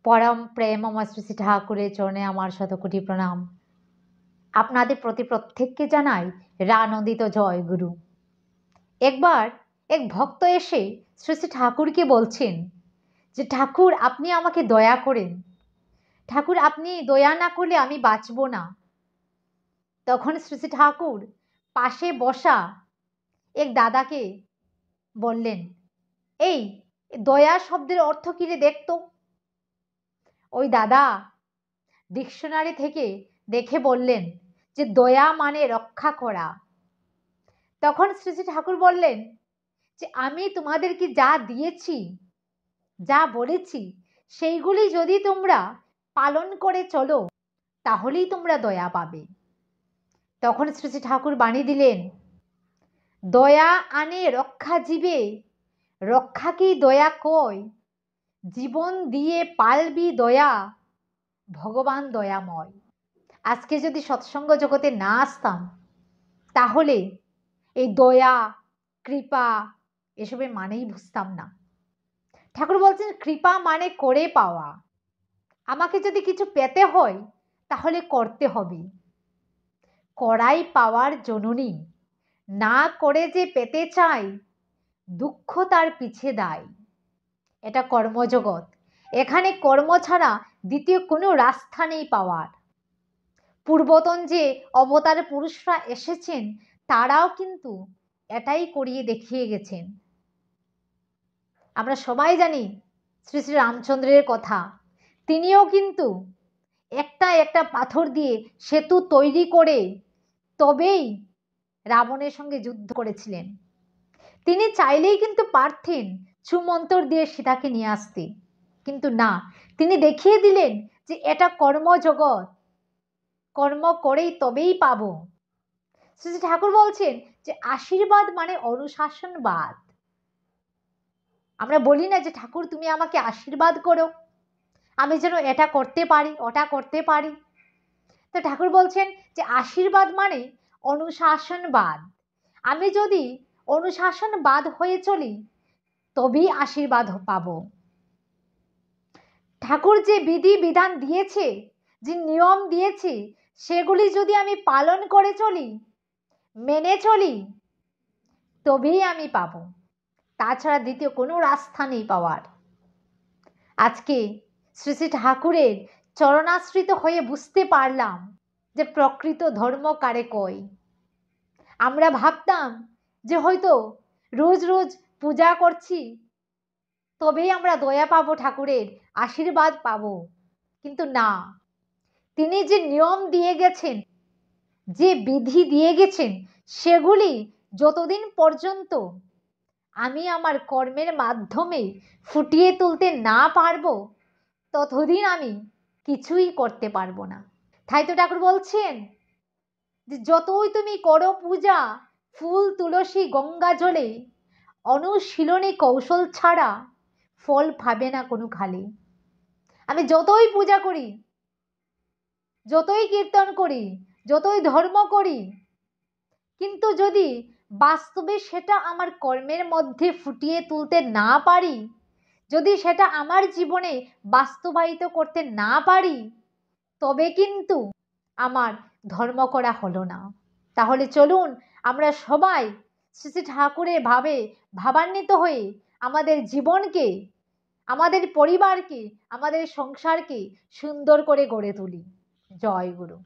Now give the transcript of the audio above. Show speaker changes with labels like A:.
A: পরম প্রেম আমার শ্রী শ্রী ঠাকুরের চরণে আমার শতকোটি প্রণাম। আপনাদের প্রতি প্রত্যেককে জানাই রানন্দিত জয় গুরু। একবার এক ভক্ত এসে শ্রী শ্রী ঠাকুরকে বলছেন যে, ঠাকুর আপনি আমাকে দয়া করেন, ঠাকুর আপনি দয়া না করলে আমি বাঁচব না। তখন শ্রী শ্রী ঠাকুর পাশে বসা এক দাদাকে বললেন, এই দয়া শব্দের অর্থ কি রে দেখতো। ওই দাদা ডিকশনারি থেকে দেখে বললেন যে দয়া মানে রক্ষা করা। তখন শ্রী শ্রী ঠাকুর বললেন যে আমি তোমাদেরকে যা দিয়েছি, যা বলেছি, সেইগুলি যদি তোমরা পালন করে চলো তাহলেই তোমরা দয়া পাবে। তখন শ্রী শ্রী ঠাকুর বাণী দিলেন, দয়া আনে রক্ষা জীবে, রক্ষাকেই দয়া কয়, জীবন দিয়ে পালবি দয়া, ভগবান দয়াময়। আজকে যদি সৎসঙ্গ জগতে না আসতাম তাহলে এই দয়া কৃপা এসবের মানেই বুঝতাম না। ঠাকুর বলছেন কৃপা মানে করে পাওয়া। আমাকে যদি কিছু পেতে হয় তাহলে করতে হবে। করাই পাওয়ার জননী, না করে যে পেতে চাই, দুঃখ তার পিছে দায়। এটা কর্মজগৎ, এখানে কর্ম ছাড়া দ্বিতীয় কোনো রাস্তা নেই পাওয়ার। পূর্বতন যে অবতার পুরুষরা এসেছেন তারাও কিন্তু এটাই করিয়ে দেখিয়ে গেছেন। আমরা সবাই জানি শ্রী শ্রী রামচন্দ্রের কথা। তিনিও কিন্তু একটা একটা পাথর দিয়ে সেতু তৈরি করে তবেই রাবণের সঙ্গে যুদ্ধ করেছিলেন। তিনি চাইলেই কিন্তু পারতেন ছুমন্তর দিয়ে সীতাকে নিয়ে আসতে, কিন্তু না, তিনি দেখিয়ে দিলেন যে এটা কর্মজগৎ, কর্ম করেই তবেই পাবো। শ্রী শ্রী ঠাকুর বলছেন যে আশীর্বাদ মানে অনুশাসনবাদ। আমরা বলি না যে ঠাকুর তুমি আমাকে আশীর্বাদ করো, আমি যেন এটা করতে পারি ওটা করতে পারি। তো ঠাকুর বলছেন যে আশীর্বাদ মানে অনুশাসনবাদ। আমি যদি অনুশাসনবাদ হয়ে চলি তবেই আশীর্বাদ পাবো। ঠাকুর যে বিধি বিধান দিয়েছে, যে নিয়ম দিয়েছে, সেগুলি যদি আমি পালন করে চলি, মেনে চলি, তবেই আমি পাবো। তাছাড়া দ্বিতীয় কোনো রাস্তা নেই পাওয়ার। আজকে শ্রী শ্রী ঠাকুরের চরণাশ্রিত হয়ে বুঝতে পারলাম যে প্রকৃত ধর্ম কারে কয়। আমরা ভাবতাম যে হয়তো রোজ রোজ পূজা করছি তবেই আমরা দয়া পাবো, ঠাকুরের আশীর্বাদ পাবো, কিন্তু না। তিনি যে নিয়ম দিয়ে গেছেন, যে বিধি দিয়ে গেছেন, সেগুলি যতদিন পর্যন্ত আমি আমার কর্মের মাধ্যমে ফুটিয়ে তুলতে না পারবো ততদিন আমি কিছুই করতে পারবো না। তাই তো ঠাকুর বলছেন যে যতই তুমি করো পূজা ফুল তুলসী গঙ্গা জলে, অনুশীলনী কৌশল ছাড়া ফল পাবে না কোনো খালি। আমি যতই পূজা করি, যতই কীর্তন করি, যতই ধর্ম করি, কিন্তু যদি বাস্তবে সেটা আমার কর্মের মধ্যে ফুটিয়ে তুলতে না পারি, যদি সেটা আমার জীবনে বাস্তবায়িত করতে না পারি, তবে কিন্তু আমার ধর্ম করা হলো না। তাহলে চলুন আমরা সবাই শ্রী শ্রী ঠাকুরের ভাবান্বিত হয়ে আমাদের জীবনকে, আমাদের পরিবারকে, আমাদের সংসারকে সুন্দর করে গড়ে তুলি। জয় গুরু।